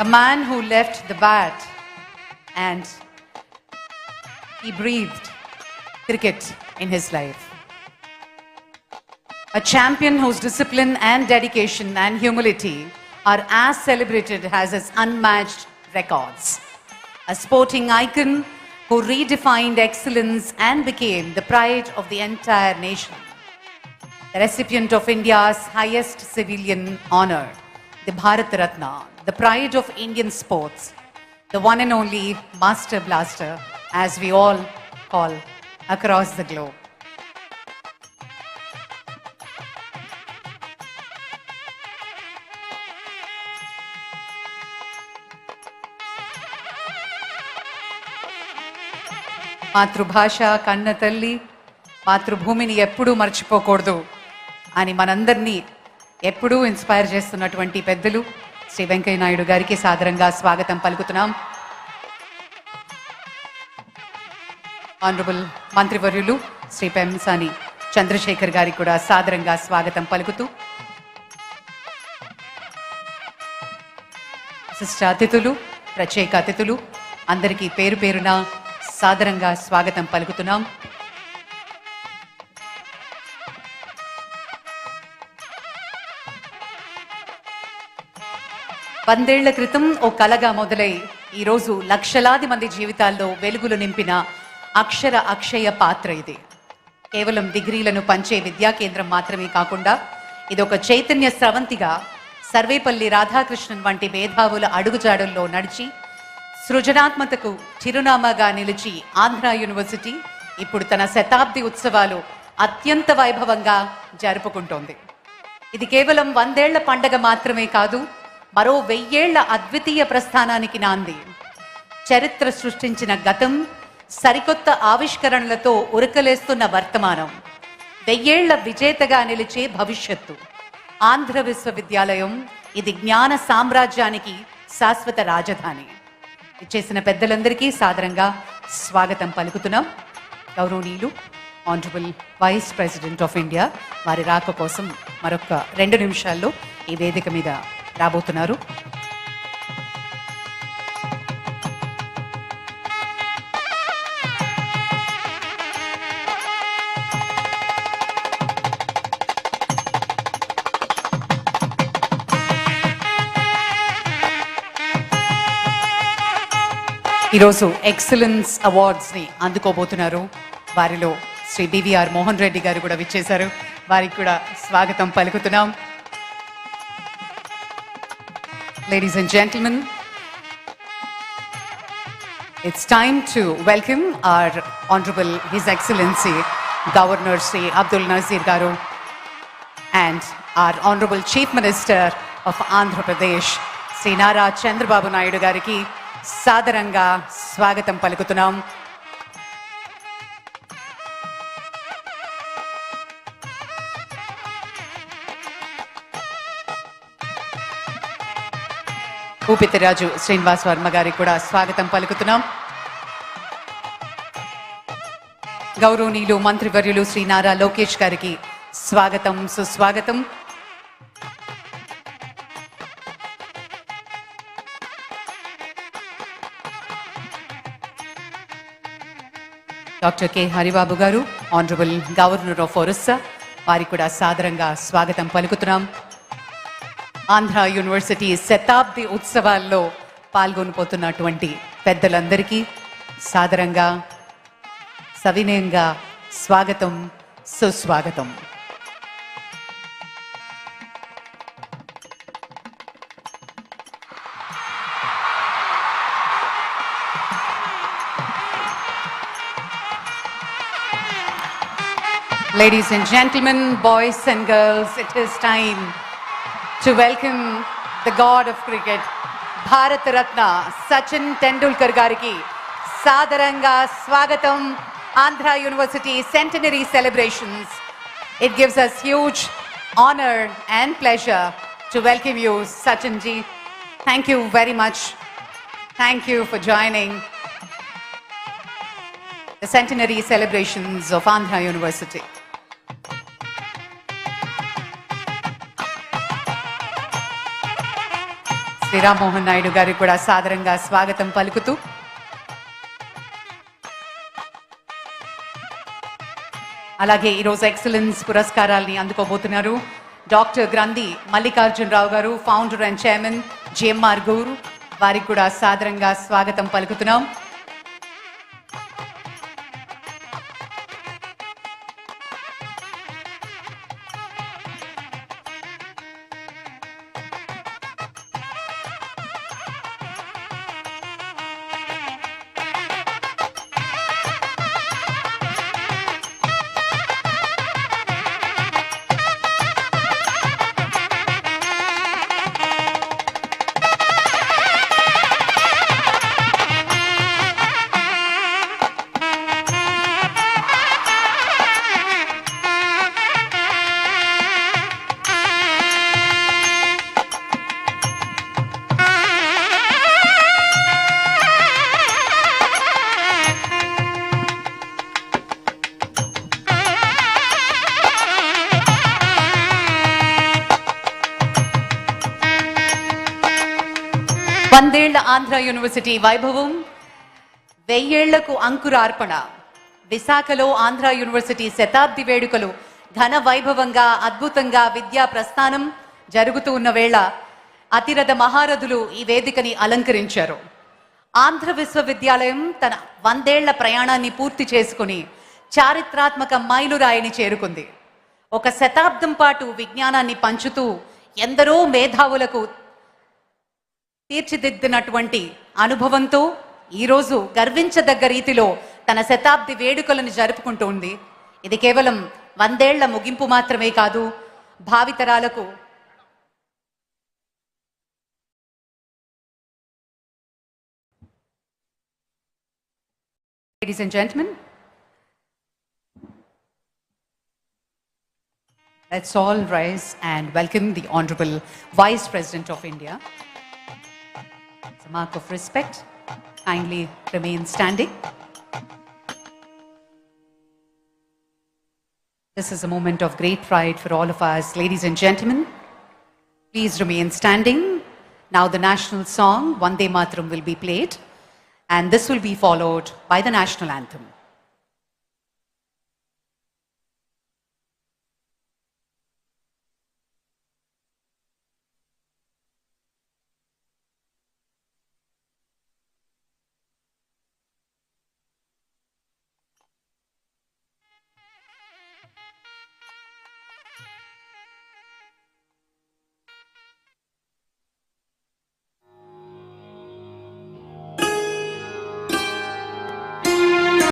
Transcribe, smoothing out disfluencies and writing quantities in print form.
A man who left the bat and he breathed cricket in his life. A champion whose discipline and dedication and humility are as celebrated as his unmatched records. A sporting icon who redefined excellence and became the pride of the entire nation. The recipient of India's highest civilian honor, the Bharat Ratna, the pride of Indian sports, the one and only Master Blaster, as we all call across the globe. మాతృభాష కన్న తల్లి మాతృభూమిని ఎప్పుడూ మర్చిపోకూడదు అని మనందరినీ ఎప్పుడూ inspire చేస్తున్నటువంటి పెద్దలు శ్రీ వెంకయ్య నాయుడు గారికి సాదరంగా స్వాగతం పలుకుతున్నాం. ఆనరబుల్ మంత్రివర్యులు శ్రీ పెంసాని చంద్రశేఖర్ గారికి కూడా సాదరంగా స్వాగతం పలుకుతూ విశిష్ట అతిథులు ప్రత్యేక అతిథులు అందరికీ పేరు పేరున సాదరంగా స్వాగతం పలుకుతున్నాం. వందేళ్ల క్రితం ఓ కలగా మొదలై ఈరోజు లక్షలాది మంది జీవితాల్లో వెలుగులు నింపిన అక్షయ పాత్ర ఇది. కేవలం డిగ్రీలను పంచే విద్యా కేంద్రం మాత్రమే కాకుండా ఇదొక చైతన్య స్రవంతిగా సర్వేపల్లి రాధాకృష్ణన్ వంటి మేధావుల అడుగుజాడుల్లో నడిచి సృజనాత్మకతకు చిరునామాగా నిలిచి ఆంధ్ర యూనివర్సిటీ ఇప్పుడు తన శతాబ్ది ఉత్సవాలు అత్యంత వైభవంగా జరుపుకుంటోంది. ఇది కేవలం 100 ఏళ్ల పండగ మాత్రమే కాదు, మరో 1000 ఏళ్ల అద్వితీయ ప్రస్థానానికి నాంది. చరిత్ర సృష్టించిన గతం, సరికొత్త ఆవిష్కరణలతో ఉరకలేస్తున్న వర్తమానం, 1000 ఏళ్ల విజేతగా నిలిచే భవిష్యత్తు. ఆంధ్ర విశ్వవిద్యాలయం ఇది జ్ఞాన సామ్రాజ్యానికి శాశ్వత రాజధాని. ఇచ్చేసిన పెద్దలందరికీ సాదరంగా స్వాగతం పలుకుతున్నాం. గౌరవనీయులు honourable vice president of India వారి రాక కోసం మరొక 2 నిమిషాల్లో ఈ వేదిక మీద రాబోతున్నారు. ఈరోజు ఎక్సలెన్స్ అవార్డ్స్ని అందుకోబోతున్నారు. వారిలో శ్రీ బివిఆర్ మోహన్ రెడ్డి గారు కూడా విచ్చేశారు. వారికి కూడా స్వాగతం పలుకుతున్నాం. Ladies and gentlemen, it's time to welcome our Honorable His Excellency Governor Sri Abdul Nazir Garu and our Honorable Chief Minister of Andhra Pradesh Sri Nara Chandrababu Naidu Gariki సాదరంగా స్వాగతం పలుకుతున్నాం. భూపితిరాజు శ్రీనివాస్ వర్మ గారికి కూడా స్వాగతం పలుకుతున్నాం. గౌరవనీయులు మంత్రివర్యులు శ్రీ నారా లోకేష్ గారికి స్వాగతం సుస్వాగతం. డాక్టర్ కె హరిబాబు గారు ఆనరబుల్ గవర్నర్ ఆఫ్ ఒరిస్సా వారికి కూడా సాదరంగా స్వాగతం పలుకుతున్నాం. ఆంధ్ర యూనివర్సిటీ శతాబ్ది ఉత్సవాల్లో పాల్గొనబోతున్నటువంటి పెద్దలందరికీ సాదరంగా సవినయంగా స్వాగతం సుస్వాగతం. Ladies and gentlemen, boys and girls, it is time to welcome the god of cricket, Bharat Ratna, Sachin Tendulkar Gariki. Sadaranga Swagatam, Andhra University Centenary Celebrations. It gives us huge honor and pleasure to welcome you, Sachin ji. Thank you very much. Thank you for joining the Centenary Celebrations of Andhra University. Shri Rammohan Naidu గారికి కూడా సాదరంగా స్వాగతం పలుకుతూ అలాగే ఈరోజు excellence పురస్కారాల్ని అందుకోబోతున్నారు doctor గ్రంథి మల్లికార్జునరావు గారు, founder and chairman GMR గూరు. వారికి కూడా సాదరంగా స్వాగతం పలుకుతున్నాం. వందేళ్ల ఆంధ్ర యూనివర్సిటీ వైభవం, 1000 ఏళ్లకు అంకురార్పణ. విశాఖలో ఆంధ్ర యూనివర్సిటీ శతాబ్ది వేడుకలు ఘన వైభవంగా అద్భుతంగా విద్యా ప్రస్థానం జరుగుతూ ఉన్న వేళ అతిరథ మహారథులు ఈ వేదికని అలంకరించారు. ఆంధ్ర విశ్వవిద్యాలయం తన 100 ఏళ్ల ప్రయాణాన్ని పూర్తి చేసుకుని చారిత్రాత్మక మైలురాయిని చేరుకుంది. ఒక శతాబ్దం పాటు విజ్ఞానాన్ని పంచుతూ ఎందరో మేధావులకు తీర్చిదిద్దినటువంటి అనుభవంతో ఈరోజు గర్వించదగ్గ రీతిలో తన శతాబ్ది వేడుకలను జరుపుకుంటోంది. ఇది కేవలం 100 ఏళ్ల ముగింపు మాత్రమే కాదు, భావితరాలకు Ladies and gentlemen, let's all rise and welcome the Honorable Vice President of India. It's a mark of respect. Kindly remain standing. This is a moment of great pride for all of us. Ladies and gentlemen, please remain standing. Now the national song, Vande Mataram, will be played, and this will be followed by the national anthem.